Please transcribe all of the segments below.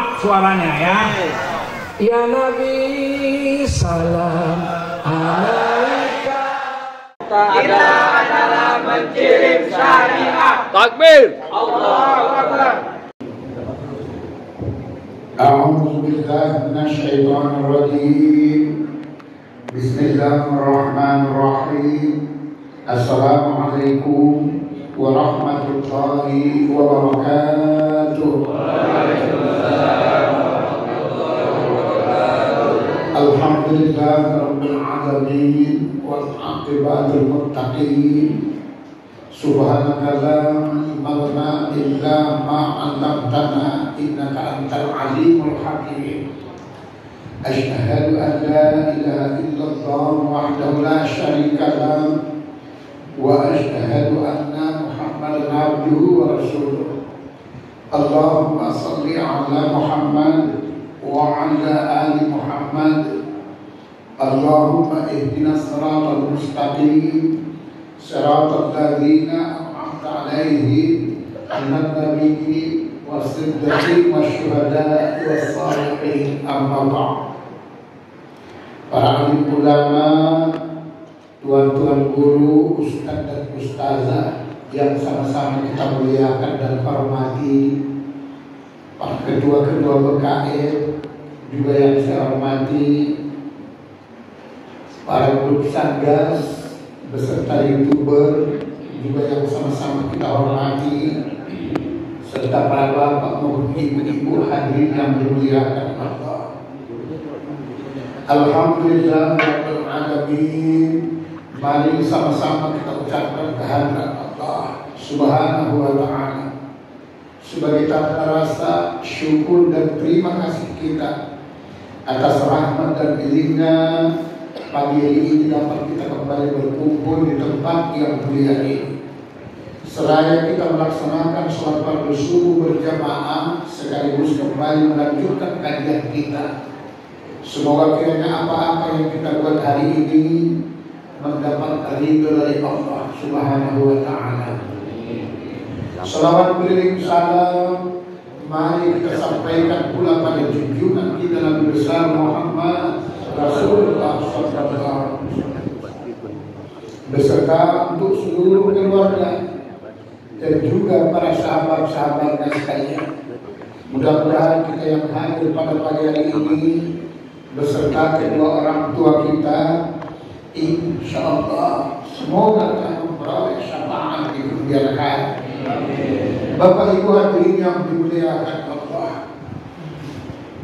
up suaranya ya. Ya Nabi salam alaika. Kita adalah menkirim syariat. Takbir. Allahu Akbar. A'udzu billahi minasyaitonir rajim. Bismillahirrahmanirrahim. Assalamualaikum warahmatullahi wabarakatuh. Alhamdulillah rabbil alamin wal aqibatul muttaqin. Subhanaka la ilma lana illa ma 'allamtana innaka antal alimul hakim. Asyhadu an la ilaha illallah wahdahu la syarika lahu wa asyhadu anna Muhammadan abduhu wa rasuluh. Allahumma shalli ala Muhammad wa ala ali Muhammad. Allahumma ihdinas siratal mustaqim. Siratal ladzina an'amta 'alaihim minan nabiyyin was-siddiqin wasyuhada'i was-shalihin. Amma ba'd. Para alim ulama, tuan-tuan guru, ustaz dan ustazah yang sama-sama kita muliakan dan hormati, para ketua-ketua BKM juga yang saya hormati, para grup satgas beserta YouTuber juga yang sama-sama kita hormati, serta para bapak maupun ibu-ibu hadirin yang dimuliakan Allah. Alhamdulillah rabbil alamin. Mari sama-sama kita ucapkan kehadirat Allah Subhanahu wa ta'ala sebagai tanda rasa syukur dan terima kasih kita atas rahmat dan biliknya. Pagi hari ini dapat kita kembali berkumpul di tempat yang mulia ini. Seraya kita melaksanakan sholat fardu subuh berjamaah sekaligus kembali melanjutkan kajian kita. Semoga kiranya apa-apa yang kita buat hari ini mendapat ridho dari Allah Subhanahu wa ta'ala. Salawat beriring salam mari kita sampaikan pula pada junjungan kita Nabi besar Muhammad Rasulullah SAW beserta untuk seluruh keluarga dan juga para sahabat-sahabatnya sekalian. Mudah-mudahan kita yang hadir pada pagi hari ini beserta kedua orang tua kita, insyaallah semoga akan memperoleh syafaat di kemudian hari. Bapak Ibu hadirin yang dimuliakan Allah,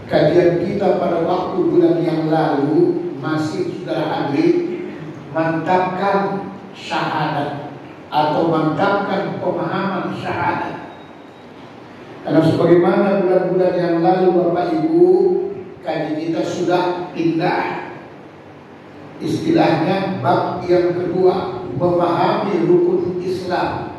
kajian kita pada waktu bulan yang lalu masih sudah hadir mantapkan syahadat atau mantapkan pemahaman syahadat. Karena sebagaimana bulan-bulan yang lalu Bapak Ibu, kaji kita sudah pindah istilahnya bab yang kedua, memahami rukun Islam.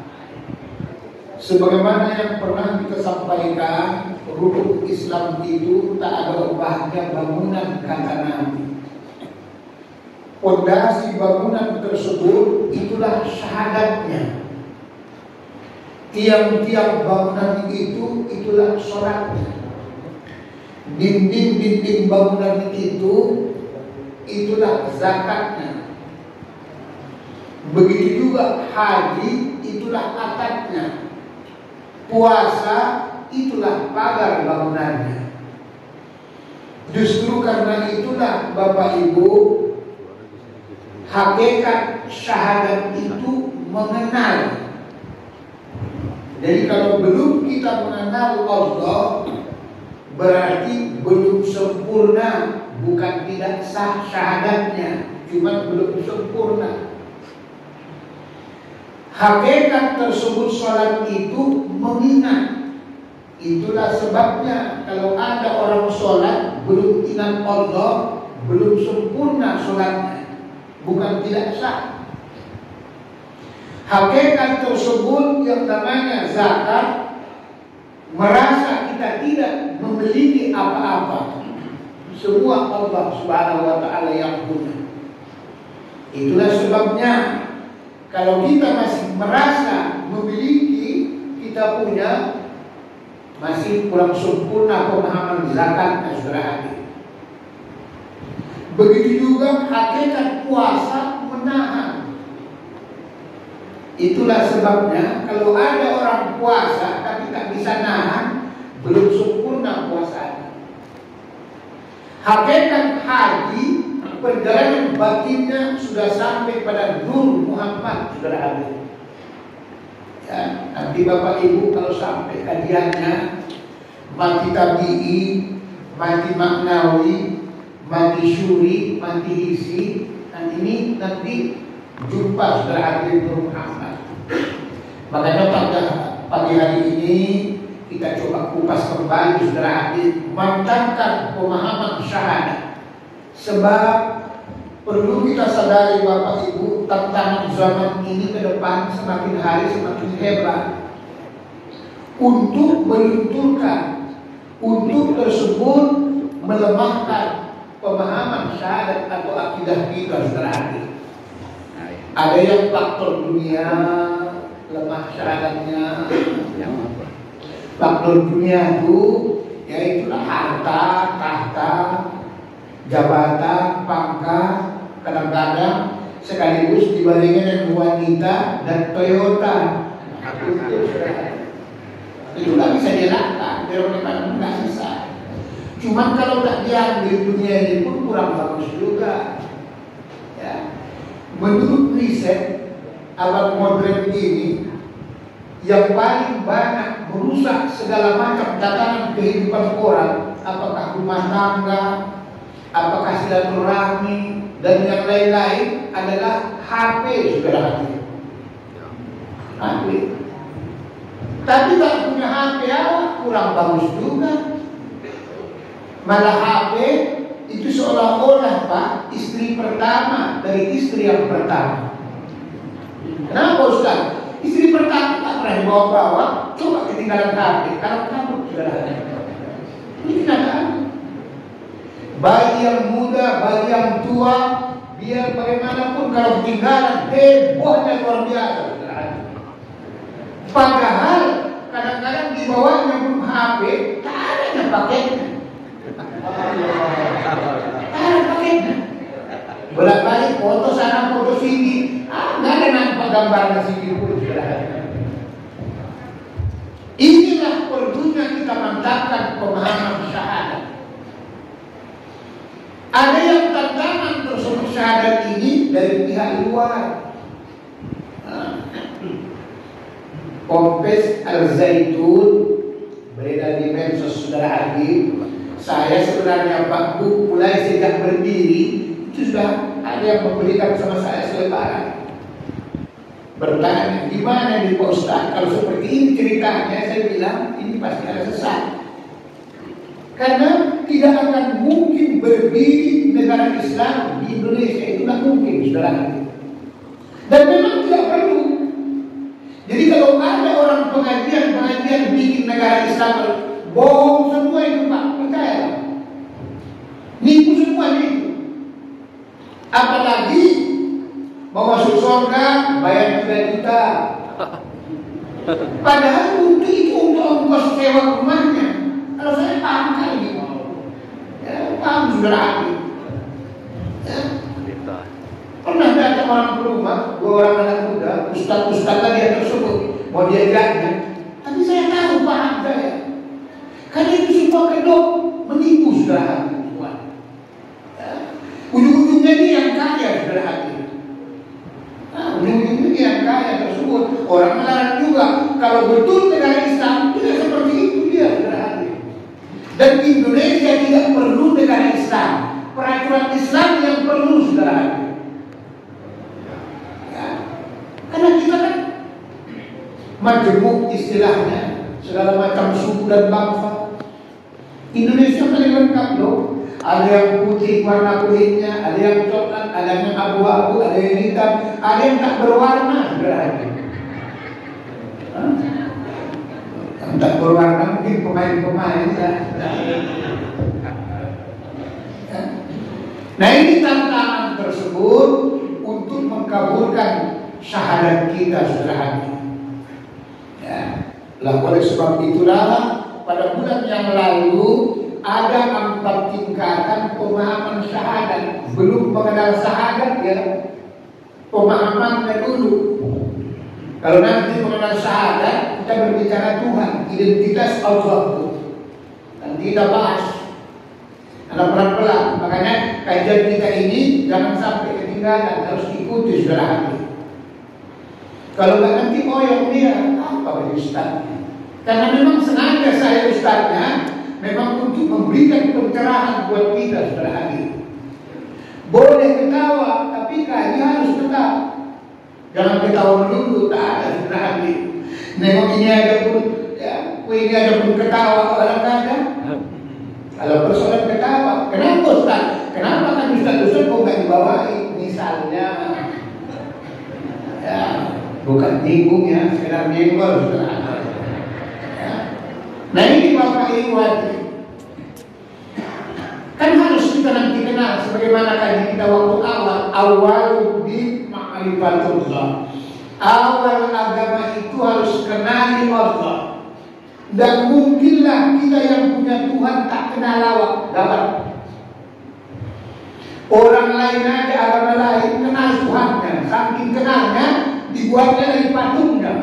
Sebagaimana yang pernah kita sampaikan, rukun Islam itu tak ada ubahnya bangunan kata Nabi. Pondasi bangunan tersebut itulah syahadatnya. Tiang-tiang bangunan itu itulah sholatnya. Dinding-dinding bangunan itu itulah zakatnya. Begitu juga haji itulah atapnya. Puasa itulah pagar bangunannya. Justru karena itulah Bapak Ibu, hakikat syahadat itu mengenal. Jadi kalau belum kita mengenal Allah, berarti belum sempurna. Bukan tidak sah syahadatnya, cuma belum sempurna. Hakikat tersebut sholat itu mengingat. Itulah sebabnya kalau ada orang sholat belum ingat Allah, belum sempurna sholatnya, bukan tidak sah. Hakikat tersebut yang namanya zakat, merasa kita tidak memiliki apa-apa, semua Allah Subhanahu wa ta'ala yang punya. Itulah sebabnya kalau kita masih merasa memiliki, kita punya, masih kurang sempurna pemahaman zakatnya, saudara hadir. Begitu juga hakikat puasa menahan. Itulah sebabnya kalau ada orang puasa tapi tak bisa nahan, belum sempurna puasanya. Hakikat haji, perjalanan batinnya sudah sampai pada Nur Muhammad, saudara hadir. Ya, nanti Bapak Ibu kalau sampai kajiannya mati tabi'i, mati maknawi, mati syuri, mati hisi, dan ini nanti jumpa saudara hadir Nur Muhammad. Makanya pada pagi hari ini kita coba kupas kembali saudara hadir, mantapkan pemahaman syahadat. Sebab perlu kita sadari Bapak Ibu, tantangan zaman ini ke depan semakin hari semakin hebat. Untuk melunturkan, untuk tersebut melemahkan pemahaman syahadat atau akidah kita saudara hadir. Ada yang faktor dunia, lemah syahadatnya. Faktor dunia itu yaitulah harta, tahta, jabatan, pangkat, kadang-kadang sekaligus dibandingkan dengan wanita dan Toyota. Itu nggak bisa dilakukan, memang nggak bisa. Cuman kalau tak diambil dunia ini pun kurang bagus juga. Ya. Menurut riset abad modern ini, yang paling banyak merusak segala macam tatanan kehidupan orang, apakah rumah tangga, apakah silaturahmi dan yang lain-lain adalah HP, saudara hadir. HP. Tapi tak punya HP ya, kurang bagus juga. Malah HP itu seolah-olah Pak, istri pertama dari istri yang pertama. Kenapa Ustaz? Istri pertama tak pernah dibawa-bawa, coba ketinggalan HP, kalau kamu saudara hadir. Ini kenyataan. Bayi yang muda, bayi yang tua, biar bagaimanapun kalau ketinggalan, hebohnya luar biasa. Padahal kadang-kadang di bawahnya pun HP, tak ada yang pakainya. Tak ada pakainya. Bolak-balik foto sana, foto sini, nggak ada nampak gambarnya sini pun. Inilah perlunya kita mantapkan pemahaman syahadat. Ada yang tantangan tersebut syahadat ini dari pihak luar. Pompes Al-Zaitun beredar di medsos saudara hadir. Saya sebenarnya Pak Bu mulai sejak berdiri itu sudah ada yang memberikan sama saya selebaran. Bertanya gimana di Pak Ustaz kalau seperti ini ceritanya, saya bilang ini pasti ada sesat. Karena tidak akan mungkin berdiri negara Islam di Indonesia, itu tidak mungkin saudara. Dan memang tidak perlu. Jadi kalau ada orang pengajian bikin negara Islam, bohong semua itu Pak, percaya. Nipu semua itu. Apalagi mau masuk surga bayar 3 juta. Padahal untuk itu untuk ongkos sewa rumahnya. Kalau saya paham kali, ya, paham saudara hati. Ya. Pernah datang orang ke rumah, 2 orang anak muda, ustaz-ustaz tadi tersebut mau diajaknya, tapi saya tahu paham saya. Karena itu semua kedok menipu saudara hati. Ya. Ujung-ujungnya ini yang kaya saudara hati. Nah, ujung-ujungnya yang kaya tersebut orang melarang juga. Kalau betul negara Islam tidak seperti itu dia saudara hati. Dan Indonesia tidak perlu negara Islam, peraturan Islam yang perlu saudara hati. Ya. Karena kita kan majemuk istilahnya, segala macam suku dan bangsa. Indonesia paling lengkap loh. Ada yang putih warna kulitnya, ada yang coklat, ada yang abu-abu, ada yang hitam, ada yang tak berwarna berarti. Yang tak berwarna mungkin pemain-pemain ya. Nah ini tantangan tersebut untuk mengkabulkan syahadat kita saudara hati. Ya. Oleh sebab itulah pada bulan yang lalu ada 4 tingkatan pemahaman syahadat. Belum mengenal syahadat ya, pemahamannya dulu. Kalau nanti mengenal syahadat, kita berbicara Tuhan, identitas Allah itu. Dan kita bahas ada pelan-pelan. Makanya kajian kita ini jangan sampai ketinggalan, harus ikuti saudara hati. Kalau nggak nanti yang dia apa bagi ustaznya? Karena memang sengaja saya ustaznya memang untuk memberikan pencerahan buat kita saudara hati. Boleh ketawa, tapi kaji harus tetap. Jangan ketawa dulu, tak ada saudara hati. Memang ini ada pun, ya, ini ada pun ketawa orang ada. Kalau persoalan ketawa, kenapa Ustaz? Kenapa kan Ustaz kok nggak dibawain? Misalnya, ya, bukan bingung ya, sekedar bingung Ustaz. Ya. Nah ini Bapak Ibu wajib. Kan harus kita nanti kenal sebagaimana tadi kita waktu awal di ma'rifatullah. Awal agama itu harus kenali Allah. Dan mungkinlah kita yang punya Tuhan tak kenal lawak, dapat. Orang lain aja agama lain kenal Tuhannya, saking kenalnya dibuatnya dari patungnya.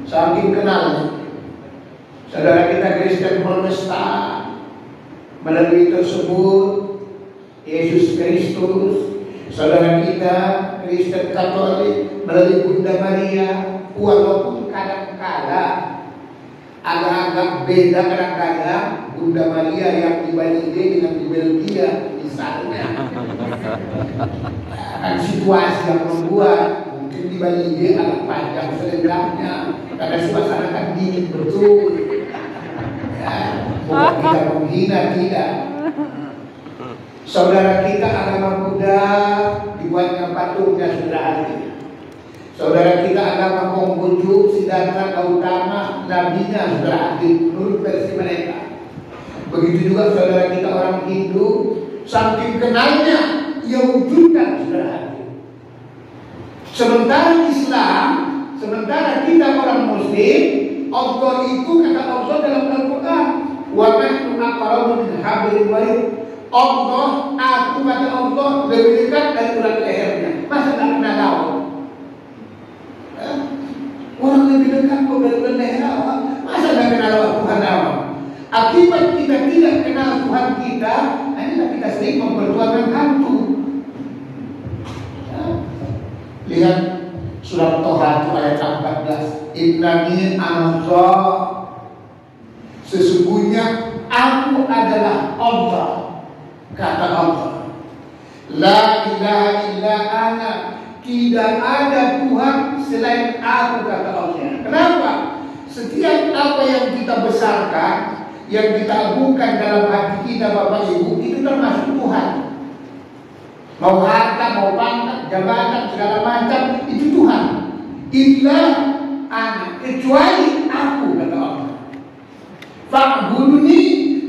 Saking kenalnya. Saudara kita Kristen Protestan melalui tersebut Yesus Kristus, saudara kita Kristen Katolik melalui Bunda Maria, walaupun kadang-kadang agak-agak beda kadang-kadang Bunda Maria yang di Bali dengan di Belgia misalnya. Kan situasi yang membuat mungkin di Bali agak panjang selendangnya karena suasana kan dingin betul. Ya, bukan tidak menghina, tidak. Saudara kita agama Buddha dibuatnya patungnya saudara hati. Saudara kita agama Konghucu, Siddhartha Gautama, nabinya saudara hati, menurut versi mereka. Begitu juga saudara kita orang Hindu, saking kenalnya ia wujudkan saudara hati. Sementara Islam, sementara kita orang Muslim, Allah itu kata Allah dalam Al-Quran, wa nahnu aqrabu min hablil warid. Allah, aku kata Allah lebih dekat dari urat lehernya. Masa tak kenal Allah? Orang lebih dekat kok dari urat leher Allah. Masa tak kenal Allah Tuhan Allah? Akibat kita tidak kenal Tuhan kita, inilah kita sering mempertuakan hantu. Lihat surat Toha ayat 14. Innani Allah, sesungguhnya aku adalah Allah, kata Allah. La ilaha illa ana, tidak ada Tuhan selain aku, kata Allah. Kenapa? Setiap apa yang kita besarkan, yang kita agungkan dalam hati kita Bapak Ibu, itu termasuk Tuhan. Mau harta, mau pangkat, jabatan, segala macam, itu Tuhan. Illa ana, kecuali aku, kata Allah. Fa'buduni,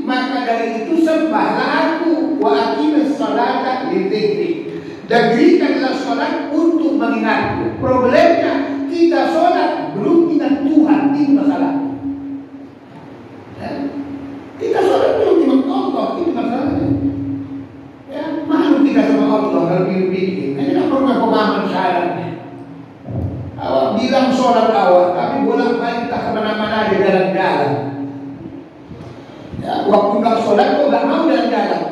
maka dari itu sembahlah aku. Wa aqimis sholata lidzikri, dan dirikanlah sholat untuk mengingatku. Problemnya kita sholat belum ingat Tuhan, itu masalah. Ya? Kita sholat belum ingat Allah, itu masalahnya. Ya, malu kita sama Allah kalau bikin. Ini kan pernah pemahaman syaratnya. Awak bilang sholat awak, tapi bolak-balik tak kemana-mana di jalan-jalan. Ya, waktu nggak sholat kok nggak mau jalan-jalan.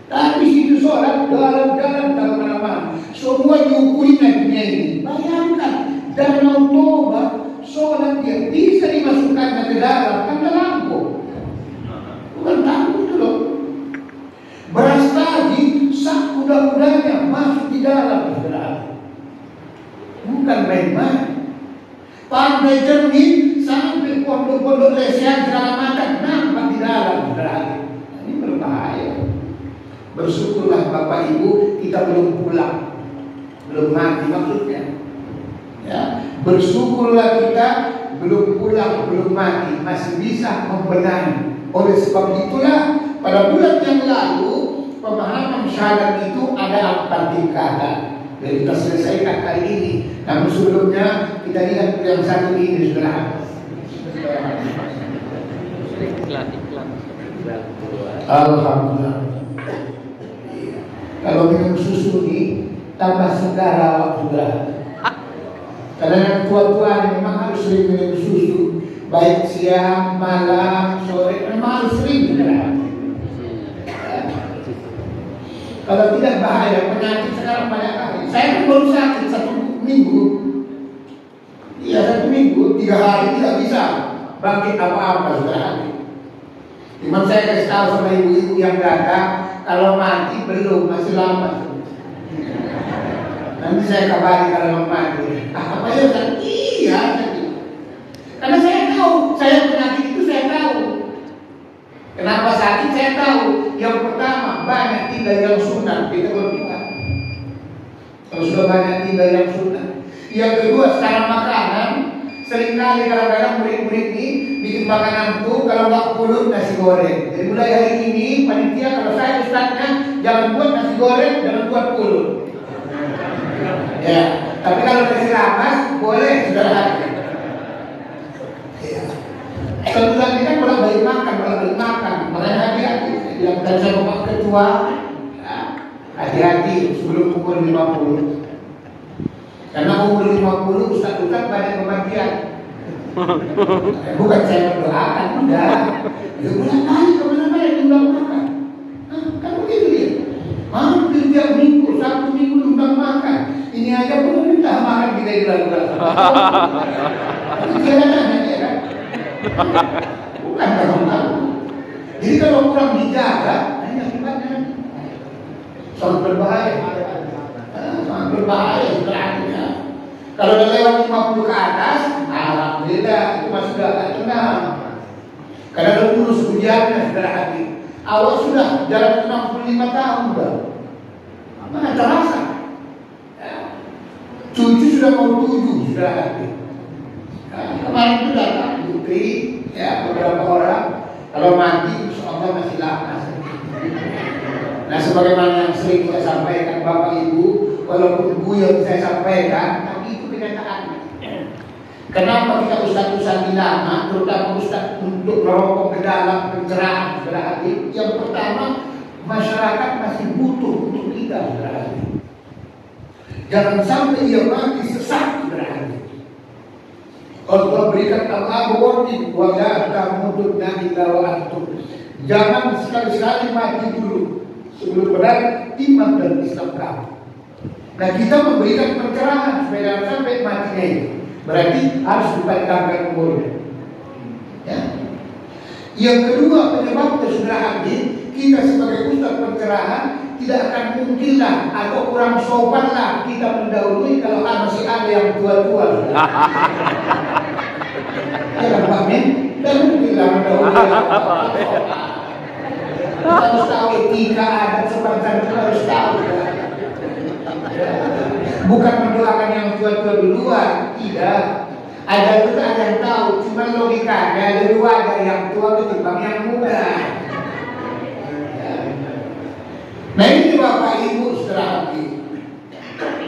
Tapi situ sholat jalan-jalan tak kemana-mana. Semua diukuri dunia ini. Bayangkan danau Toba sholat dia bisa dimasukkan ke dalam, kan lampu. Bukan lampu itu loh. Beras tadi sak kuda-kudanya masuk di dalam, saudara. Bukan main-main. Pantai jernih sampai pondok-pondok lesehan segala macam nampak di dalam, saudara. Ini berbahaya. Bersyukurlah Bapak Ibu kita belum pulang, belum mati maksudnya. Ya, bersyukurlah kita belum pulang, belum mati, masih bisa membenahi. Oleh sebab itulah pada bulan yang lalu pemahaman syahadat itu ada 4 tingkatan. Jadi kita selesaikan kali ini. Namun sebelumnya kita lihat yang satu ini, saudara. Iklan. Alhamdulillah. Kalau minum susu ini tambah segar awak juga. Karena yang tua-tua memang harus sering minum susu, baik siang, malam, sore, memang harus sering juga. Kalau tidak bahaya, penyakit sekarang banyak kali. Saya pun baru sakit 1 minggu. Iya 1 minggu, 3 hari tidak bisa bangkit apa-apa sudah. Cuma saya kasih tahu sama ibu-ibu yang datang, kalau mati belum, masih lama. Nanti saya kabari kalau mati. Apa ya? Iya. Karena saya tahu, saya penyakit itu saya tahu. Kenapa sakit saya tahu. Yang pertama, banyak tinggal yang sunat. Kita berpikir. Kalau sudah banyak tinggal yang sunat. Yang kedua, secara makanan, seringkali kadang-kadang murid-murid ini bikin makanan tuh kalau nggak pulut nasi goreng. Jadi mulai hari ini panitia kalau saya ustaznya jangan buat nasi goreng, jangan buat pulut. Ya, tapi kalau nasi ramas boleh sudah. Ya. Kalau tadi kan bolak-balik makan, makanya hati-hati. Yang tadi saya bapak ketua, ya, hati-hati sebelum umur 50. Karena umur 50 ustaz-ustaz banyak kematian. Bukan saya mendoakan, enggak. Ya bulan kali kemana-mana diundang makan. Kan begitu dia. Hampir tiap minggu, 1 minggu diundang makan. Ini aja pemerintah makan kita di bulan-bulan. Itu jalanannya ya kan. Bukan kalau. Jadi kalau kurang dijaga, ini akibatnya sangat berbahaya. Sangat berbahaya sebenarnya. Kalau udah lewat 50 ke atas, alhamdulillah itu masih agak tenang. Karena udah lulus ujiannya sudah hati. Awal sudah jalan 65 tahun udah. Mana terasa? Ya. Cucu sudah mau 7 sudah hati. Kemarin itu datang putri, ya beberapa orang. Kalau mati, insya masih lama. Nah, sebagaimana yang sering saya sampaikan Bapak Ibu, walaupun guyon saya sampaikan, tapi itu kenyataannya. Kenapa kita ustaz-ustaz lama, terutama ustaz untuk merokok ke dalam pencerahan berarti? Yang pertama, masyarakat masih butuh untuk kita berarti. Jangan sampai ia mati sesat berarti. Allah berikan Allah warning, wala tamutunna illa wa antum. Jangan sekali-sekali mati dulu sebelum benar iman dan Islam kamu. Nah, kita memberikan pencerahan supaya jangan sampai matinya itu. Berarti harus dipanjangkan umurnya. Ya. Yang kedua, penyebabnya sudah hadir, kita sebagai ustaz pencerahan tidak akan mungkinlah atau kurang sopanlah kita mendahului kalau masih ada yang tua-tua. Ya kan Pak Min? Dan mungkinlah mendahului. Kita harus tahu etika adat sebangsa itu harus tahu. Bukan mendoakan yang tua-tua duluan, tidak. Ada itu ada yang tahu, cuma logikanya lebih wajar yang tua ketimbang yang muda. Nah ini Bapak Ibu setelah ini.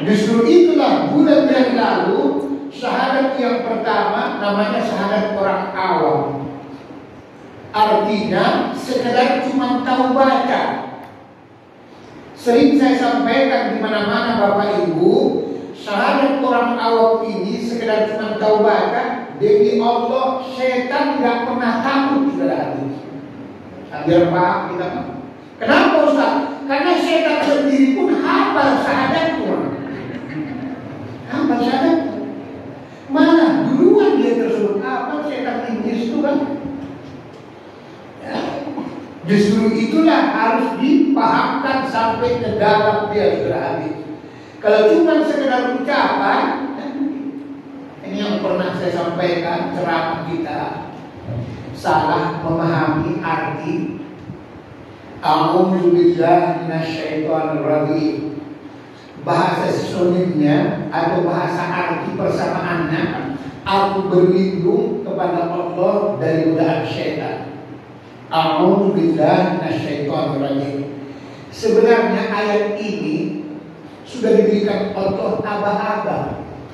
Justru itulah bulan yang lalu syahadat yang pertama namanya syahadat orang awam. Artinya sekedar cuma tahu baca. Sering saya sampaikan di mana-mana Bapak Ibu, syahadat orang awam ini sekedar cuma tahu baca. Demi Allah, setan tidak pernah takut saudara. Biar paham kita. Kenapa Ustaz? Karena setan sendiri pun hafal syahadat Tuhan. Hafal syahadat. Mana duluan dia tersebut apa setan iblis itu kan? Ya. Justru itulah harus dipahamkan sampai ke dalam dia berarti. Kalau cuma sekedar ucapan, ini yang pernah saya sampaikan ceramah kita salah memahami arti A'udzu billahi minasyaitonir rajim. Bahasa sunninya atau bahasa arti persamaannya, aku berlindung kepada Allah dari godaan syaitan. A'udzu billahi minasyaitonir rajim. Sebenarnya ayat ini sudah diberikan Allah aba-aba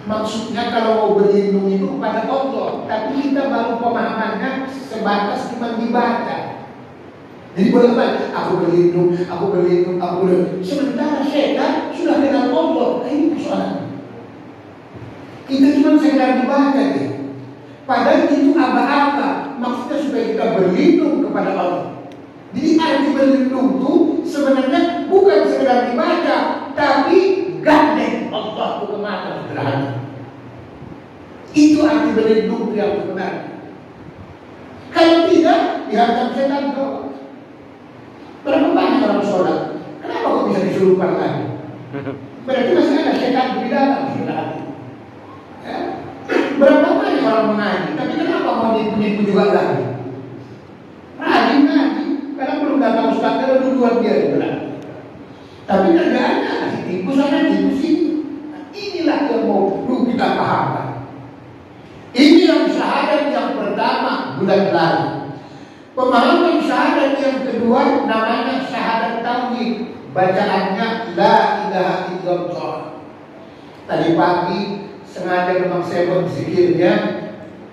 Maksudnya kalau mau berlindung itu kepada Allah, tapi kita baru pemahamannya sebatas cuma dibaca. Jadi boleh aku berlindung. Sementara setan sudah kenal Allah. Ini persoalan. Kita cuma sekedar dibaca deh. Padahal itu aba-aba. Maksudnya supaya kita berlindung kepada Allah. Jadi arti berlindung itu sebenarnya bukan sekedar dibaca, tapi gandeng Allah itu kemana sederhana. Itu arti berlindung yang benar. Kalau tidak, dihantam setan doang. Berapa banyak orang sholat? Kenapa kok bisa disuruhkan lagi? Berarti masih ada setan di dalam sudah. Ya? Berapa banyak orang mengaji? Tapi kenapa mau ditipu juga lagi? Rajin ngaji, karena belum datang ustaz kalau duluan dia benar. Tapi kerjaannya kasih tipu sana tipu sini. Inilah yang mau kita pahamkan. Ini yang syahadat yang pertama bulan lalu. Pemahaman syahadat yang kedua namanya syahadat tauhid. Bacaannya la ilaha illallah. Tadi pagi sengaja memang saya berzikirnya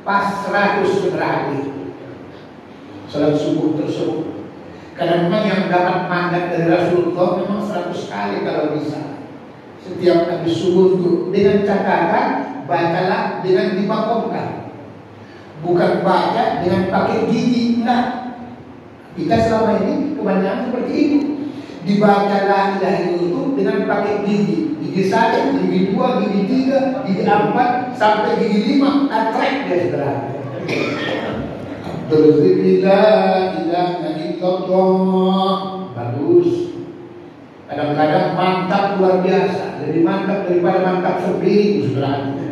pas 100 berakhir salat subuh tersebut. Karena memang yang dapat mandat dari Rasulullah memang 100 kali kalau bisa. Setiap habis subuh itu dengan catatan bacalah dengan dimakomkan. Bukan baca dengan pakai gigi. Nah, kita selama ini kebanyakan seperti itu. Dibaca la ilaha illallah dengan pakai gigi. Gigi 1, gigi 2, gigi 3, gigi 4 sampai gigi 5 atrek dia sederhana. Alhamdulillah ilaha illallah. Bagus. Kadang-kadang mantap luar biasa. Lebih mantap daripada mantap sepiri sederhana.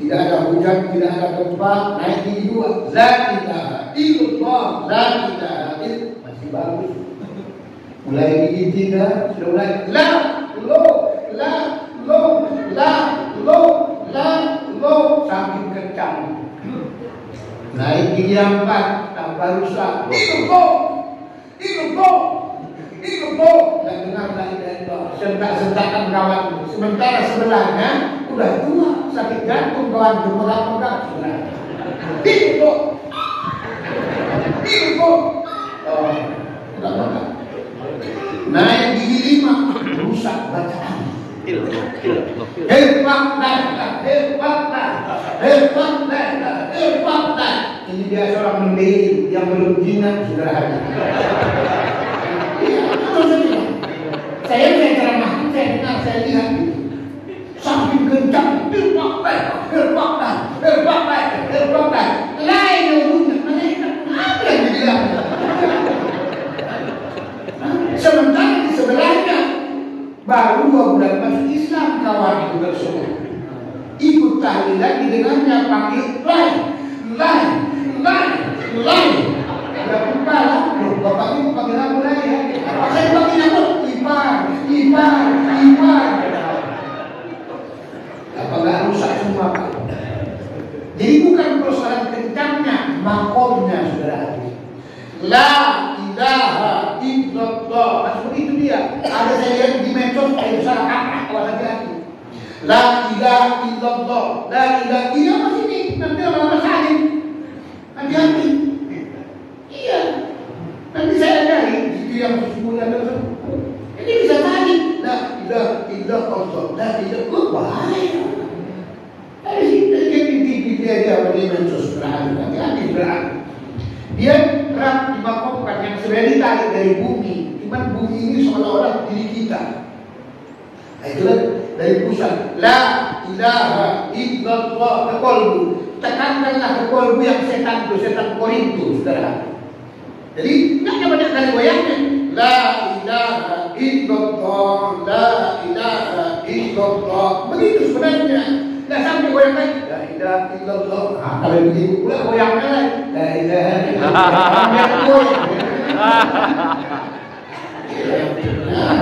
Tidak ada hujan, tidak ada gempa, naik gigi 2. La ilaha illallah, la ilaha illallah. Masih bagus. Mulai gigi 3 sudah mulai la lo saking kencang. Naik gigi 4 tambah rusak. Ilmu dan dengar la ilaha illallah. Sentak-sentakan kawan. Sementara sebelahnya udah tua, sakit jantung kawan, pegang-pegang sudah. Ilmu. Oh, enggak. Naik gigi 5 rusak bacaan. Hebat. Ini dia seorang mendiri yang belum jinak sederhana. Saya ceramah, saya dengar, saya lihat saking kencang, hebat. Lain ujungnya, apa yang dibilang? Sementara di sebelahnya baru 2 bulan masuk Islam kawan itu tersebut. Ikut tahlilan didengarnya panggil lain. Tidak lupa lah, bapak ini panggil aku lain ya. Saya panggil aku Ipar. Apa nggak rusak semua Pak? Jadi bukan persoalan kencangnya, makomnya saudara. La ilaha illallah. Seperti itu dia. Ada saya lihat di medsos salah kata kalau hati-hati. La ilaha illallah. La ilaha illallah masih ini. Nanti orang salin. Hati-hati. Iya. Nanti saya cari itu yang sesungguhnya tersebut. Ini bisa tadi. La ilaha illallah. La ilaha bahaya. Dari situ dia pinti-pinti aja pada medsos berani. Hati-hati berani. Dia kerap dimakamkan yang sebenarnya ditarik dari bumi. Cuman bumi ini seolah-olah diri kita. Nah itulah dari pusat. La ilaha illallah ke kolbu. Tekankanlah ke kolbu yang setan itu, setan korintu, saudara. Jadi nggak banyak kali goyangnya. La ilaha illallah, la ilaha illallah. Begitu sebenarnya. Nggak sampai goyang lagi. La ilaha illallah. Nah, kalau begitu pula goyangnya lagi. La ilaha illallah.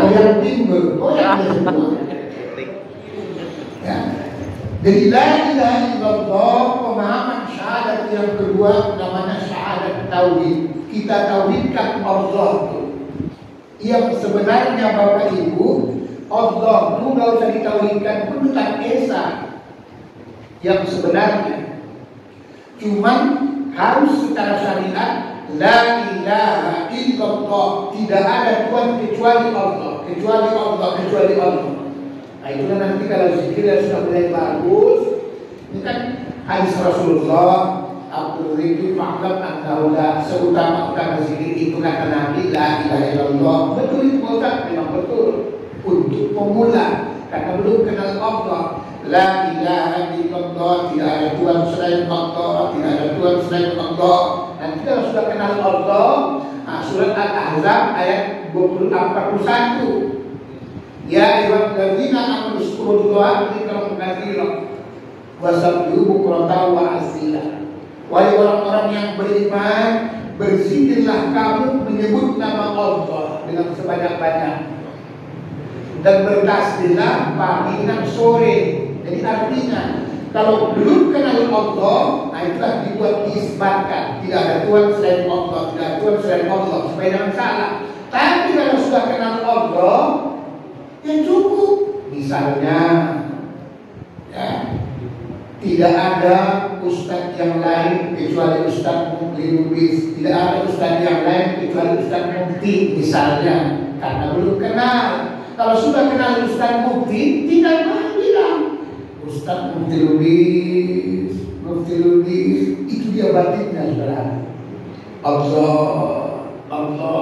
Goyang timbul, goyang semua. Ya. Jadi la ilaha illallah, pemahaman syahadat yang kedua namanya syahadat tauhid. Kita tauhidkan Allah itu. Yang sebenarnya Bapak Ibu, Allah itu nggak usah ditauhidkan pun tetap esa. yang sebenarnya. Cuman harus secara syariat la ilaha illallah, tidak ada Tuhan kecuali Allah, kecuali Allah, kecuali Allah. Nah itulah nanti kalau zikirnya sudah mulai bagus, ini kan hadis Rasulullah, Abdul Ridhi fa'lam annahu la seutama-utama zikir itu kata Nabi la ilaha illallah. Betul itu Ustaz, memang betul untuk pemula karena belum kenal Allah. La ilaha illallah, tidak ada Tuhan selain Allah, tidak ada Tuhan selain Allah. Nanti kalau sudah kenal Allah, surat Al-Ahzab ayat 41. Ya ayyuhalladzina amanu zkurullaha dzikran katsiran wasabbihu bukratan wa asila. Wahai orang-orang yang beriman, berzikirlah kamu menyebut nama Allah dengan sebanyak-banyak dan bertasbihlah pagi dan sore. Jadi artinya kalau belum kenal Allah, nah itulah dibuat diisbatkan tidak ada Tuhan selain Allah, tidak ada Tuhan selain Allah supaya jangan salah. Tapi kalau sudah kenal Allah, ya cukup. Misalnya, ya, tidak ada ustadz yang lain kecuali Ustadz Mukti Lubis, tidak ada ustadz yang lain kecuali Ustadz Mukti misalnya, karena belum kenal. Kalau sudah kenal Ustadz Mukti, tidak boleh bilang Ustadz Mukti Lubis, Mukti Lubis, itu dia batinnya saudara. Allah, Allah,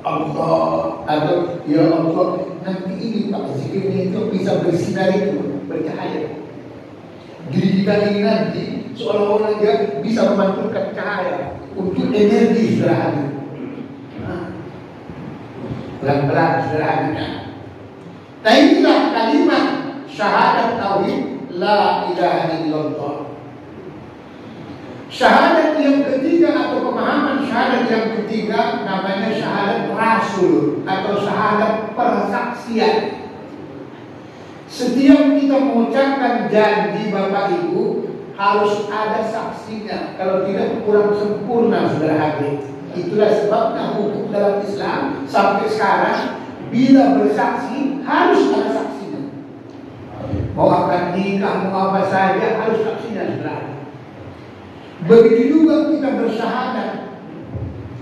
Allah, atau ya Allah. Nanti ini Pak zikirnya itu bisa bersinar itu, bercahaya. Diri kita ini nanti seolah-olah dia bisa memantulkan cahaya untuk energi sudah hadir. Pelan-pelan sudah hadirnya. Nah inilah kalimat syahadat tauhid la ilaha illallah. Syahadat yang ketiga atau pemahaman syahadat yang ketiga namanya syahadat rasul atau syahadat persaksian. Setiap kita mengucapkan janji Bapak Ibu harus ada saksinya. Kalau tidak kurang sempurna saudara hadir. Itulah sebabnya hukum dalam Islam sampai sekarang bila bersaksi harus ada saksinya. Mau akan nikah, mau apa saja harus saksinya saudara. Begitu juga kita bersyahadat.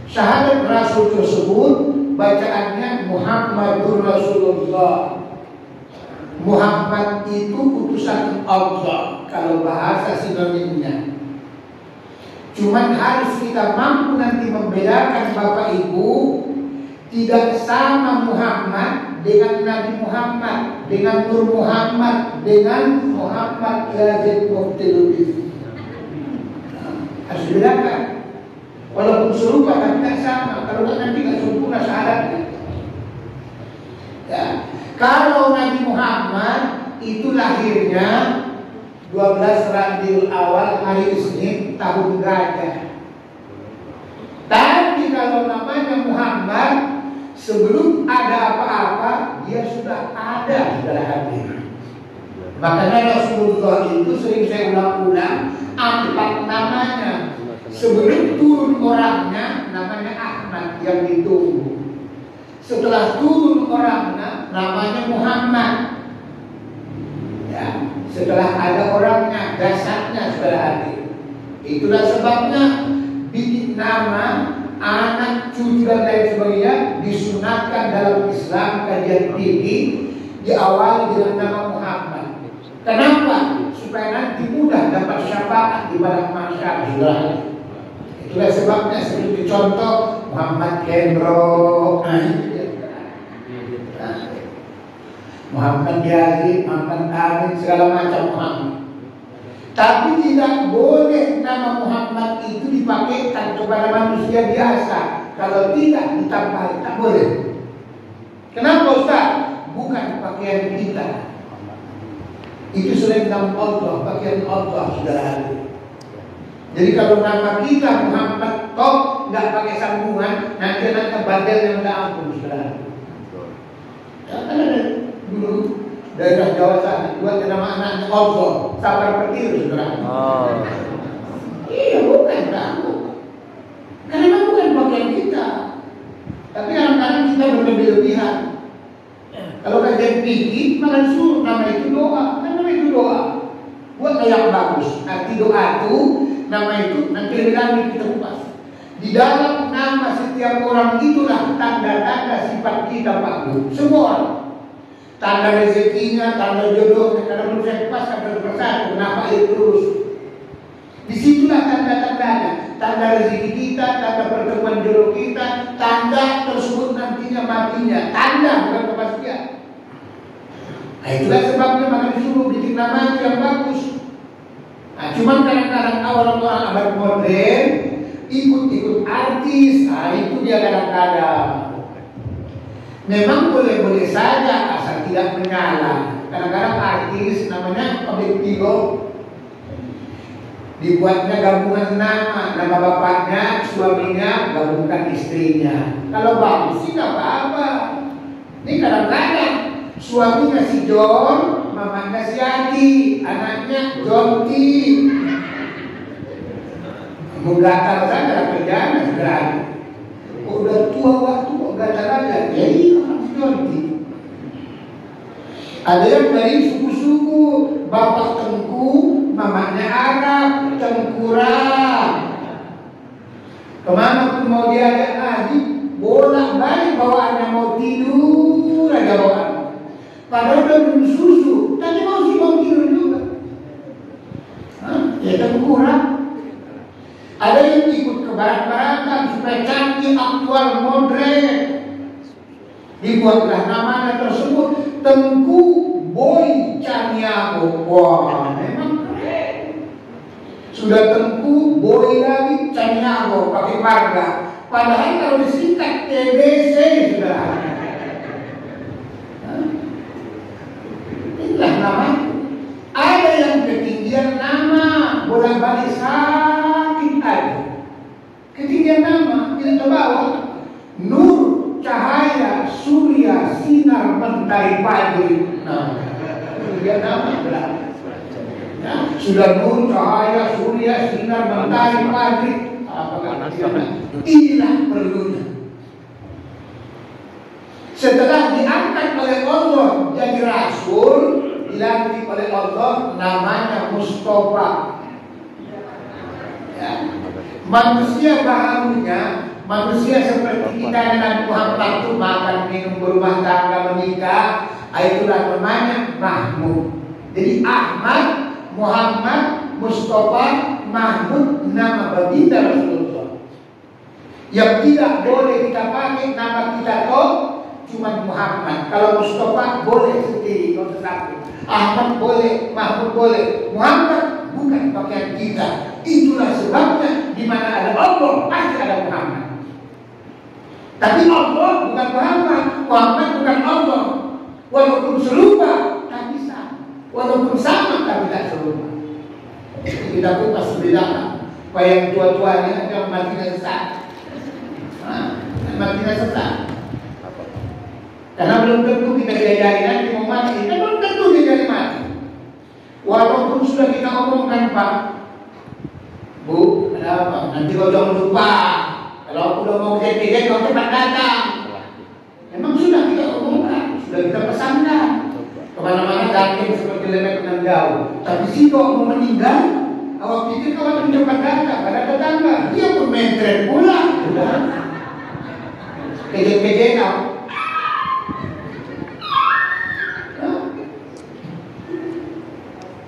Syahadat Rasul tersebut bacaannya Muhammadur Rasulullah. Muhammad itu utusan Allah kalau bahasa sinonimnya. Cuman harus kita mampu nanti membedakan Bapak Ibu, tidak sama Muhammad dengan Nabi Muhammad, dengan Nur Muhammad, dengan Muhammad Yazid Muhtilubis. Harus dibedakan. Walaupun serupa tapi tidak sama. Kalau nanti tidak sempurna syahadatnya. Ya. Kalau Nabi Muhammad itu lahirnya 12 Rabiul Awal hari Isnin tahun gajah. Tapi kalau namanya Muhammad sebelum ada apa-apa dia sudah ada, sudah hadir. Makanya Rasulullah itu sering saya ulang-ulang 4 namanya. Sebelum turun orangnya namanya Ahmad yang ditunggu. Setelah turun orangnya namanya Muhammad. Ya, setelah ada orangnya, dasarnya sudah hadir. Itulah sebabnya bikin nama, anak, cucu dan lain sebagainya disunatkan dalam Islam kajian tinggi diawali dengan nama Muhammad. Kenapa? Supaya nanti mudah dapat syafaat di padang mahsyar. Itulah sebabnya seperti contoh Muhammad Kendro, Muhammad Yazid, Muhammad Amin, segala macam Muhammad. Tapi tidak boleh nama Muhammad itu dipakaikan kepada manusia biasa. Kalau tidak ditambah, tak boleh. Kenapa Ustaz? Bukan pakaian kita. Itu selain nama Allah, pakaian Allah sudah ada. Jadi kalau nama kita Muhammad toh nggak pakai sambungan, nanti anak badal yang nggak ampun sudah. Ya, ada dulu daerah Jawa sana buat nama anaknya Allah, sabar petir sudah. Oh. Iya bukan kamu, karena bukan bagian kita. Tapi kadang-kadang kita berlebihan. Kalau kajian tinggi malah suruh nama itu doa, kan nama itu doa. buatlah yang bagus. Arti doa itu, nama itu nanti lebih lanjut kita kupas. Di dalam nama setiap orang itulah tanda-tanda sifat kita Pak Bu. Semua orang. Tanda rezekinya, tanda jodohnya. Karena belum saya kupas satu persatu. Kenapa itu terus? Disitulah tanda-tandanya. Tanda rezeki kita, tanda pertemuan jodoh kita, tanda tersebut nantinya matinya. Tanda bukan kepastian. Nah itulah sebabnya maka disuruh bikin nama yang bagus. Nah cuman kadang-kadang orang-orang abad modern ikut-ikut artis. Nah itu dia kadang-kadang. Memang boleh-boleh saja asal tidak menyala. Kadang-kadang artis namanya public figure. Dibuatnya gabungan nama bapaknya, suaminya, gabungkan istrinya. Kalau bagus sih nggak apa-apa. Ini kadang-kadang suaminya si John, mamanya si Adi, anaknya John T. Menggatal saja kerjaan segera. Udah tua waktu kok gatal aja. Jadi orang si John T. Ada yang dari suku-suku, bapak Tengku, mamanya Arab, Tengkurang. Kemana pun mau diajak ngaji, bolak-balik bawaannya mau tidur aja bawaan. Padahal udah minum susu, tadi mau tidur juga. Ya Tengkurang. Ada yang ikut ke barat-baratan supaya canggih, aktual, modern. Dibuatlah namanya tersebut Tengku Boy Caniago. Wah, memang keren. Sudah Tengku Boy lagi Caniago pakai marga. Padahal kalau disingkat TBC sudah. Inilah nama. Ada yang ketinggian nama, bolak-balik sakit aja. Ketinggian nama tidak terbawa. Nur, cahaya, surya, sinar, mentari pagi. Nah, dia nama berarti. Ya, sudah nur, cahaya, surya, sinar, mentari pagi. Apakah inilah perlunya. Setelah diangkat oleh Allah jadi rasul, dilantik oleh Allah, namanya Mustafa. Ya. Manusia baharunya, manusia seperti kita dan Muhammad itu makan, minum, berumah tangga, menikah, itulah namanya Mahmud. Jadi Ahmad, Muhammad, Mustafa, Mahmud, nama baginda Rasulullah. Yang tidak boleh kita pakai nama kita cuma Muhammad. Kalau Mustafa boleh sendiri, kalau tetapi Ahmad boleh, Mahmud boleh, Muhammad bukan pakaian kita. Itulah sebabnya di mana ada Allah pasti ada Muhammad. Tapi Allah bukan Muhammad, Muhammad bukan Allah. Walaupun serupa tapi sama. Walaupun sama tapi tak serupa. Kita pun pasti bedakan. Yang tua-tuanya yang matinya sesat. Matinya sesat. Karena belum tentu kita diajari nanti mau mati. Kita belum tentu diajari mati. Walaupun sudah kita omongkan Pak, Bu, ada apa? Nanti kau jangan lupa. Kalau aku udah mau kejadian kau cepat datang. Memang sudah kita omongkan, sudah kita pesankan. Kemana-mana datang seperti lemek yang jauh. Tapi si kau mau meninggal, awak pikir kau akan cepat datang pada tetangga. Dia pun mentren pula. Kejadian kau.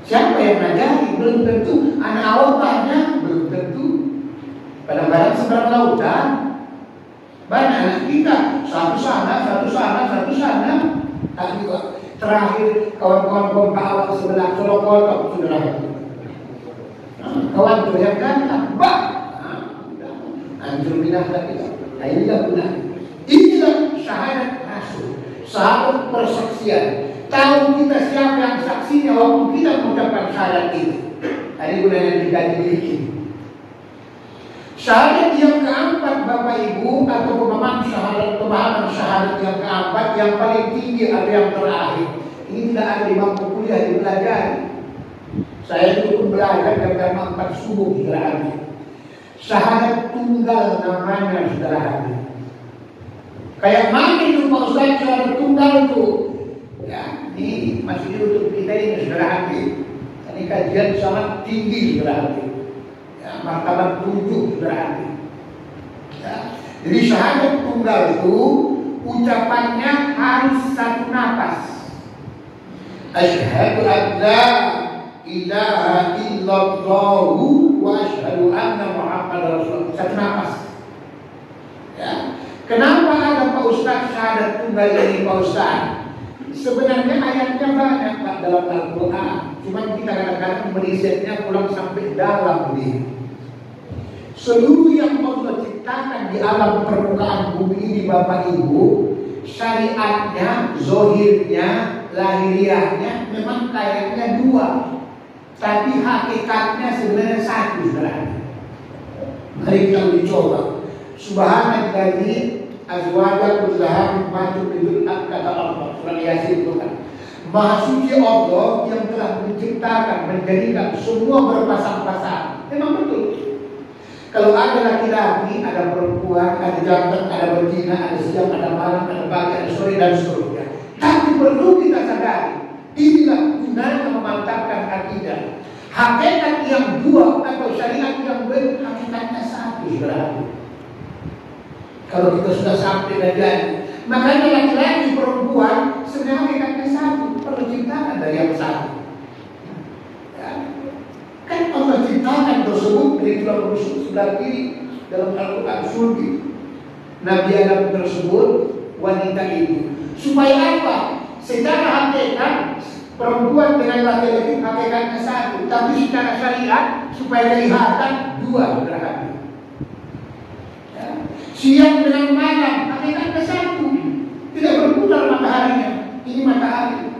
Siapa yang ngajari? Belum tentu. Anak awak banyak, belum tentu. Kadang-kadang seberang lautan banyak anak kita. Satu sana. Tapi terakhir kawan-kawan kompak awak sebelah Solokotok sudah. Kawan itu yang ganteng, bah. Hancur binasa kita. Nah inilah benar. Inilah syahadat rasul, syahadat persaksian. Tahu kita siapa yang saksinya waktu kita mengucapkan syahadat itu. Tadi gunanya kita dimiliki. Syahadat yang keempat Bapak Ibu atau pemahaman syahadat yang keempat yang paling tinggi atau yang terakhir. Ini tidak ada di bangku kuliah dipelajari. Saya itu belajar jam 4 subuh saudara. Syahadat tunggal namanya saudara. Kayak mana itu Pak Ustaz syahadat tunggal itu? Ya, ini masih ditutup kita ini saudara hati. Ini kajian sangat tinggi berarti. Ya, martabat 7 berarti. Ya. Jadi syahadat tunggal itu ucapannya harus satu nafas. Asyhadu an la ilaha illallah wa asyhadu anna Muhammadar Rasulullah. Satu nafas. Ya. Kenapa ada Pak Ustaz syahadat tunggal ini Pak Ustaz? Sebenarnya ayatnya banyak Pak dalam Al-Quran. Cuma kita kadang-kadang merisetnya pulang sampai dalam dia. Seluruh yang Allah ciptakan di alam permukaan bumi ini Bapak Ibu, syariatnya, zohirnya, lahiriahnya memang kayaknya 2, tapi hakikatnya sebenarnya 1 berarti. Mari kita dicoba. Subhanalladzi azwaja kullaha mimma tu'minun, kata Allah surah Yasin itu kan. Maha suci Allah yang telah menciptakan, menjadikan semua berpasang-pasang. Memang betul. Kalau ada laki-laki, ada perempuan, ada jantan, ada betina, ada siang, ada malam, ada pagi, ada sore dan seterusnya. Tapi perlu kita sadari, inilah gunanya memantapkan akidah. Hakikat yang 2 atau syariat yang baik, hakikatnya 1 berarti. Kalau kita sudah sampai dan makanya laki-laki perempuan sebenarnya hakikatnya 1, terciptakan dari yang 1. Ya. Kan Allah ciptakan tersebut dari tulang rusuk sebelah kiri dalam Al-Quran surgi. Nabi Adam tersebut wanita itu. Supaya apa? Secara hakikat perempuan dengan laki-laki hakikatnya 1, tapi secara syariat supaya kelihatan 2 berarti. Ya. Siang dengan malam hakikatnya 1, tidak berputar mataharinya. Ini matahari.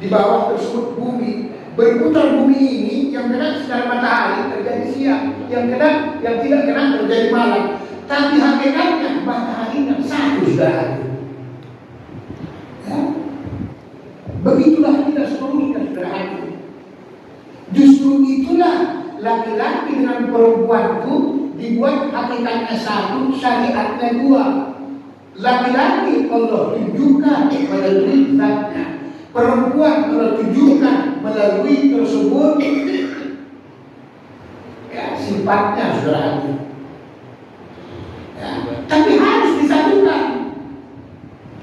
Di bawah tersebut bumi. Berputar bumi ini yang kena sinar matahari terjadi siang, yang tidak kena terjadi malam. Tapi hakikatnya mataharinya 1 sudah. Ya. Begitulah kita seluruhnya sudah. Justru itulah laki-laki dengan perempuan itu dibuat hakikatnya 1, syariatnya 2. Laki-laki Allah tunjukkan melalui zatnya, perempuan Allah tunjukkan melalui tersebut ya, sifatnya saudara. Ya, tapi harus disatukan,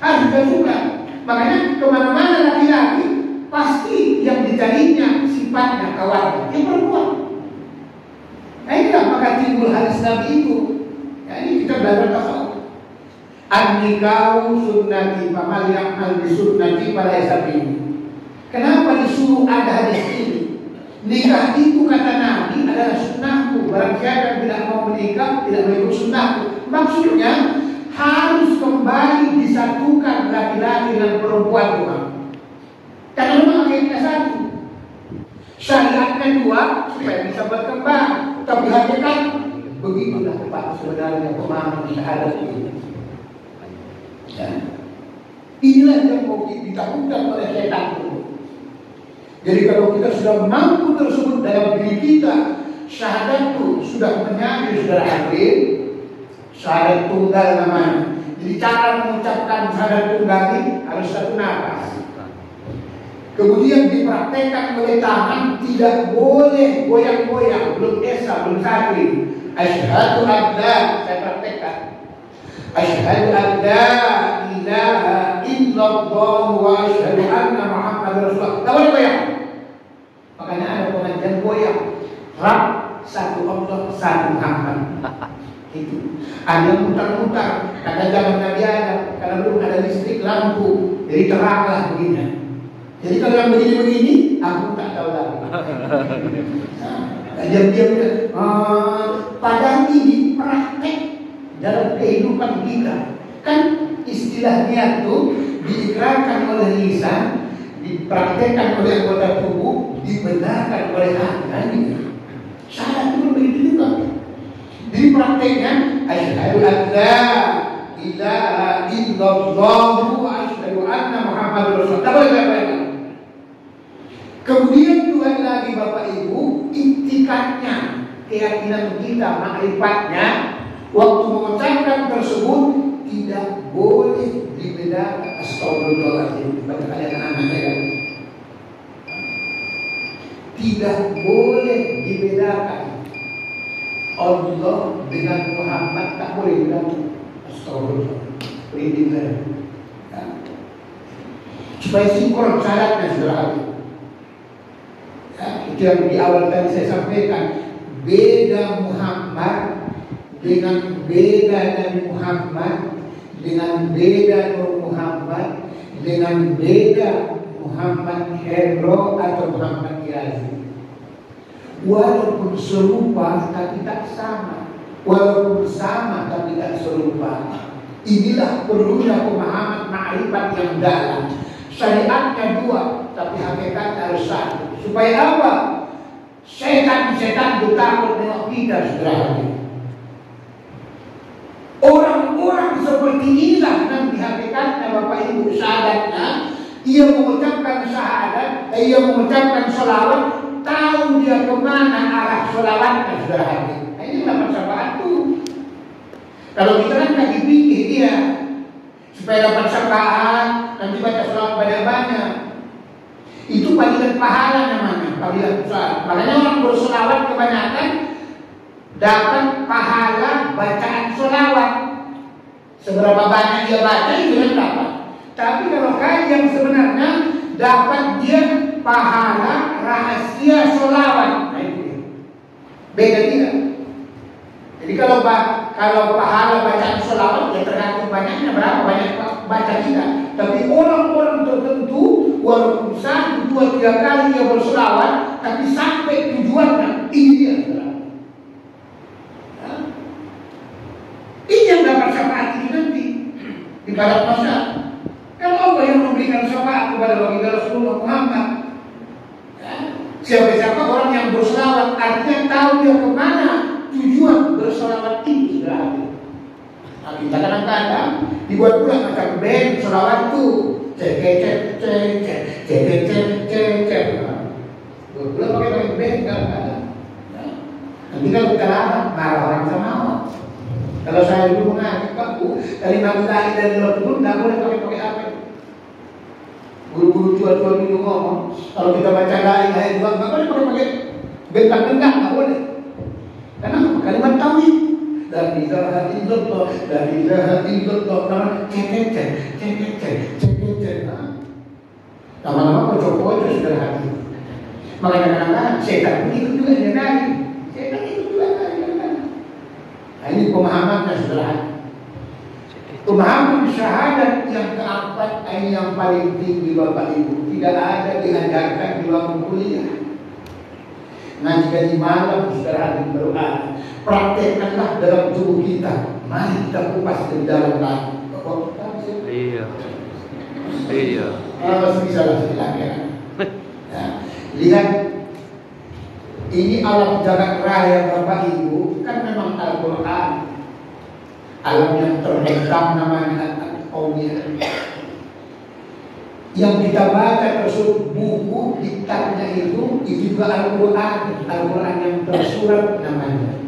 harus disatukan. Makanya kemana-mana laki-laki pasti yang dicarinya sifatnya kawan yang perempuan. Nah inilah maka timbul hadis Nabi itu. Ya, ini kita belajar tasawuf. An-nikahu sunnati faman ya'mal bi sunnati falaysa minni. Kenapa disuruh ada hadis ini? Nikah itu kata Nabi adalah sunnahku. Barang siapa yang tidak mau menikah tidak mengikut sunnahku. Maksudnya harus kembali disatukan laki-laki dan perempuan Tuhan. Karena memang akhirnya 1, syariatnya 2 supaya bisa berkembang. Tapi hakikat begitulah Pak sebenarnya pemahaman syahadat ini. Ya. Inilah yang mau ditakutkan oleh setan. Jadi kalau kita sudah mampu tersebut dalam diri kita, syahadat itu sudah menyamai saudara hadirin, syahadat tunggal namanya. Jadi cara mengucapkan syahadat tunggal ini harus 1 nafas. Kemudian dipraktekkan oleh tangan, tidak boleh goyang-goyang, belum esa, belum sakit. Asyhadu an la, saya praktekkan. Asyhadu an la ilaha illallah wa asyhadu anna Muhammadar Rasulullah. Tak boleh goyang. Makanya ada pengajian goyang. Rab, 1 Allah, 1 Muhammad. Itu. Ada yang mutar-mutar. Kata zaman Nabi Adam, karena belum ada listrik lampu, jadi teranglah begini. Jadi kalau yang begini-begini, aku tak tahu lagi. Diam-diam. Padahal ini praktek dalam kehidupan kita. Kan istilahnya itu diikrarkan oleh lisan, dipraktekkan oleh anggota tubuh, dibenarkan oleh hati. Syarat itu begitu juga. Jadi prakteknya asyhadu an la ilaha illallah wa asyhadu anna Muhammadar Rasulullah. Kemudian juga lagi Bapak Ibu, iktikadnya, keyakinan kita, makrifatnya, waktu mengucapkan tersebut tidak boleh dibedakan. Astagfirullahaladzim. Baca kalian anak-anak ya. tidak boleh dibedakan. Allah dengan Muhammad tak boleh dibedakan. Astagfirullah. Perintah saya. Ya. Supaya sinkron syaratnya saudara. Ya, itu yang di awal tadi saya sampaikan. Beda Muhammad dengan beda Nabi Muhammad, dengan beda Nur Muhammad, dengan beda Muhammad Hendro atau Muhammad Yazid. Walaupun serupa tapi tak sama, walaupun sama tapi tak serupa. Inilah perlunya pemahaman ma'rifat yang dalam. Syariatnya dua, tapi hakikatnya harus satu. Supaya apa? Setan-setan takut dengan kita, saudara. Orang-orang seperti inilah nanti hakikatnya Bapak Ibu syahadatnya. Ia mengucapkan syahadat, ia mengucapkan sholawat, tahu dia kemana arah sholawatnya, saudara. Ini dapat syafaat tuh. Kalau kita kan lagi pikir dia supaya dapat syafaat, nanti baca sholawat banyak-banyak. Itu panggilan pahala namanya, panggilan besar. Makanya orang bersolawat kebanyakan dapat pahala bacaan solawat. Seberapa banyak dia baca itu yang dapat. Tapi kalau yang sebenarnya dapat dia pahala rahasia solawat. Nah itu dia. Beda tidak. Jadi kalau pahala bacaan solawat ya tergantung banyaknya berapa banyak baca kita. Tapi orang-orang tertentu walaupun 1, 2, 3 kali dia bersolawat, tapi sampai tujuannya ini dia. Ini yang dapat syafaat ini nanti di barat masa. Kalau Allah yang memberikan syafaat kepada baginda Rasulullah Muhammad, siapa-siapa orang yang bersolawat artinya tahu dia kemana tujuan bersolawat itu sudah ada. Nah, kita kadang-kadang dibuat pula macam band solawat itu cek. Buat pakai band kadang-kadang. Nanti kalau kita lama marah orang sama Allah. Kalau saya dulu mengaji Pak Bu, kalimat la ilaha illallah itu nggak boleh pakai apa. Guru-guru jual-jual dulu ngomong, kalau kita baca la ilaha illallah nggak boleh pakai bentang-bentang, nggak boleh. Karena kalimat tauhid. La ilaha illallah, la ilaha illallah, cek. Lama-lama pocok-pocok sudah hati. Makanya kadang-kadang setan itu juga dia nari. Setan itu juga nari. Nah, ini pemahamannya saudara. Pemahaman syahadat yang keempat ini yang paling tinggi Bapak Ibu. Tidak ada diajarkan di bangku kuliah. Nah jika di malam saudara berdoa, praktekkanlah dalam tubuh kita. Mari kita kupas dari dalam lagi. Iya. Masih bisa lah silakan. Nah, lihat. Ini alam jagat raya Bapak Ibu, kan memang Al-Quran. Alam yang terbentang namanya Al-Qawmiyah. Yang kita baca tersebut buku diktatnya itu juga Al-Quran. Al-Quran yang tersurat namanya.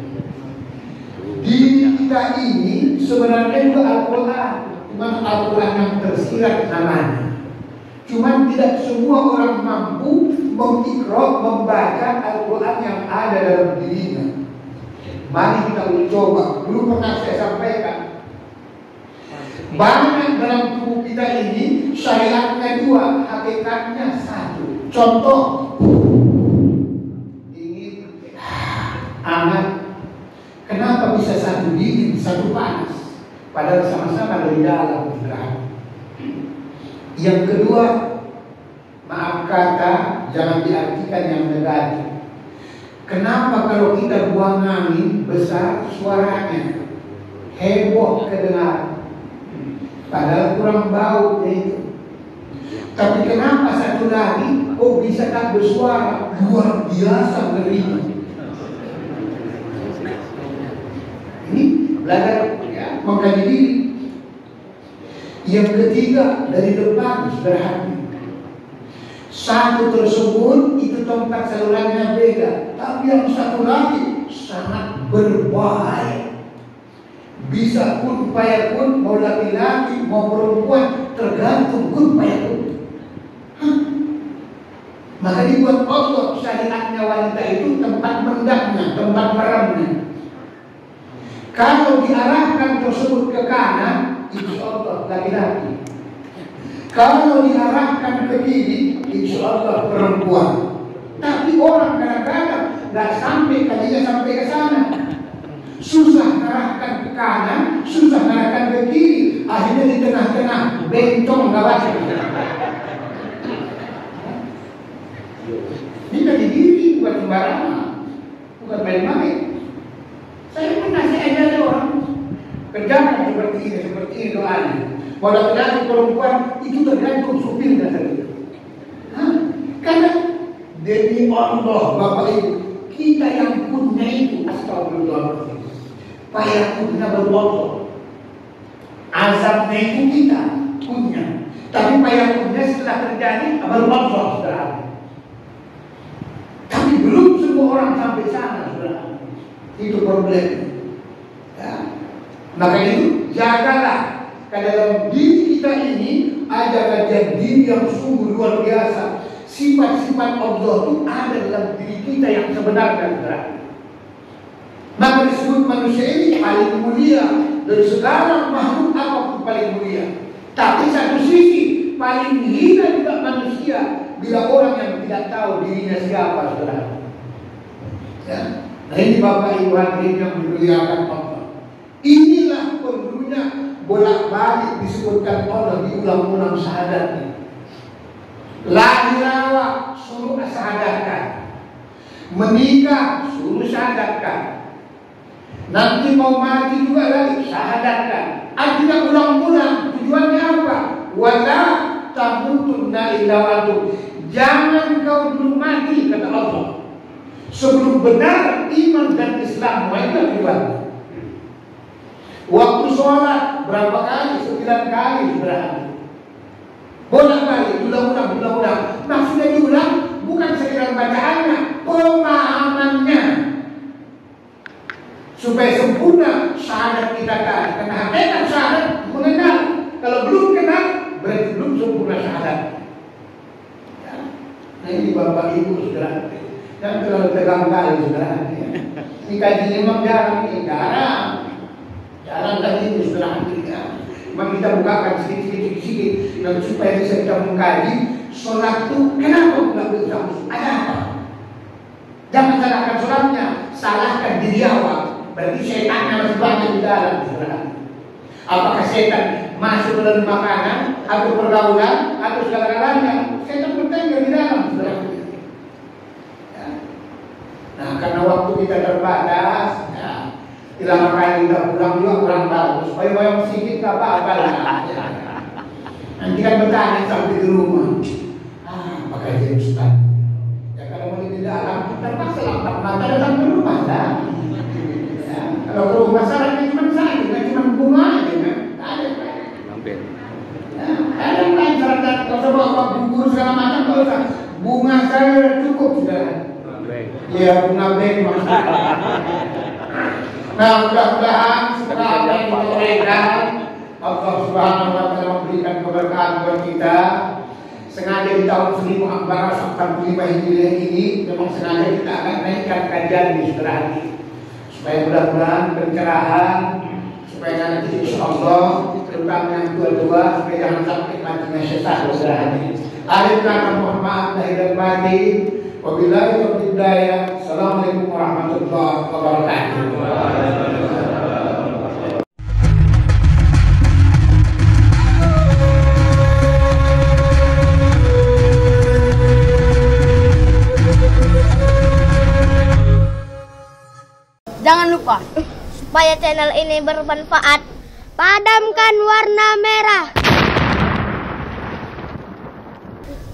Diri kita ini sebenarnya juga Al-Quran. Cuma Al-Quran yang tersirat namanya. Cuma tidak semua orang mampu mengikrok, membaca Al-Quran yang ada dalam dirinya. Mari kita mencoba. Dulu pernah saya sampaikan, banyak dalam tubuh kita ini syariatnya dua, hakikatnya satu. Contoh, dingin, hangat. Kenapa bisa satu dingin, satu panas? Padahal sama-sama dari dalam. Yang kedua, maaf kata, jangan diartikan yang negatif. Kenapa kalau kita buang angin besar suaranya, heboh kedengaran, padahal kurang bau itu. Tapi kenapa satu lagi bisa tak bersuara, luar biasa ngerinya. Ini belajar ya, mengkaji diri. Yang ketiga dari depan sederhana. Satu tersebut itu tongkat salurannya beda, tapi yang satu lagi sangat berbahaya. Bisa kun payakun, mau laki-laki mau perempuan, tergantung kun payakun. Maka dibuat Allah syariatnya wanita itu tempat mendapnya, tempat meremnya. Kalau diarahkan tersebut ke kanan, insya Allah laki-laki. Kalau diarahkan ke kiri, insya Allah perempuan. Tapi orang kadang-kadang nggak sampai kajinya sampai ke sana. Susah arahkan ke kanan, susah arahkan ke kiri. Akhirnya di tengah-tengah bencong nggak baca. Ini dari diri bukan sembarangan, bukan main-main. Saya pernah ajar orang kerjakan seperti ini doanya. Kalau laki perempuan itu tergantung supir dan saya. Karena demi Allah Bapak Ibu, kita yang punya itu astagfirullah. Payah punya berbohong. Azabnya itu kita punya. Tapi payah punya setelah terjadi berbohong saudara. Tapi belum semua orang sampai sana saudara. Itu problem. Ya. Maka itu jagalah dalam diri kita ini ada kajian diri yang sungguh luar biasa. Sifat-sifat Allah itu ada dalam diri kita yang sebenarnya saudara. Maka disebut manusia ini paling mulia dari segala makhluk apapun paling mulia. Tapi satu sisi paling hina juga manusia bila orang yang tidak tahu dirinya siapa saudara. Ya. Nah ini Bapak Ibu hadirin yang dimuliakan Allah. Inilah perlunya bolak-balik disebutkan Allah di ulang-ulang syahadatnya. Lahir awak suruh syahadatkan, menikah suruh syahadatkan, nanti mau mati juga lagi syahadatkan. Artinya ulang-ulang. Tujuannya apa? Wala tamutunna illa wa antum. Jangan kau dulu mati kata Allah sebelum benar iman dan Islam itu akibat. Waktu sholat berapa kali? 9 kali berarti. Bolak-balik, ulang-ulang. Maksudnya diulang bukan sekedar bacaannya, pemahamannya supaya sempurna syahadat kita kan. Karena hakikat syahadat mengenal. Kalau belum kenal berarti belum sempurna syahadat. Ya. Nah ini Bapak Ibu saudara. Jangan terlalu tegang kali saudara. Ini kaji memang jarang, jarang kaji itu saudara. Memang kita bukakan sedikit dan supaya bisa kita mengkaji sholat itu kenapa nggak bisa ada apa? Jangan salahkan sholatnya, salahkan diri awak. Berarti setannya masih banyak di dalam saudara. Apakah setan masuk dalam makanan atau pergaulan atau segala-galanya? Setan bertengger di dalam saudara. Nah, karena waktu kita terbatas, ya, hilang kali kita pulang juga kurang bagus. Bayang-bayang sedikit tak apa-apa lah. Ya. Nanti kan bertanya sampai di rumah. Pakai dia Ustaz. Ya kalau mau di dalam, terpaksa lambat mata datang ke rumah lah. Ya, kalau ke rumah sarannya cuma saya, bukan cuma bunga aja kan. Ada. Ya, ada yang lain saran kalau coba bubur segala macam kalau usah. Bunga saya cukup sudah. Ya bunga beng maksudnya. Nah mudah-mudahan setelah apa yang disampaikan Allah Subhanahu wa Ta'ala memberikan keberkahan buat kita. Sengaja di tahun 1445 Hijriah ini memang sengaja kita akan naikkan kajian di setelah ini supaya mudah-mudahan pencerahan supaya nanti insyaallah terutama yang tua-tua supaya jangan sampai matinya setan setelah ini. Akhir kata mohon maaf lahir dan batin. Wabillahi taufiq hidayah. Assalamualaikum warahmatullahi wabarakatuh. Jangan lupa supaya channel ini bermanfaat, padamkan warna merah.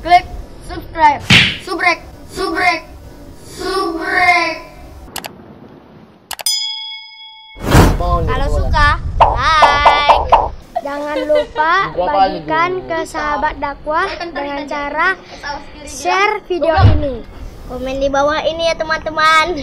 Klik subscribe, subrek. Kalau suka, like. Jangan lupa bagikan ke sahabat dakwah dengan cara share video ini. Komen di bawah ini ya teman-teman.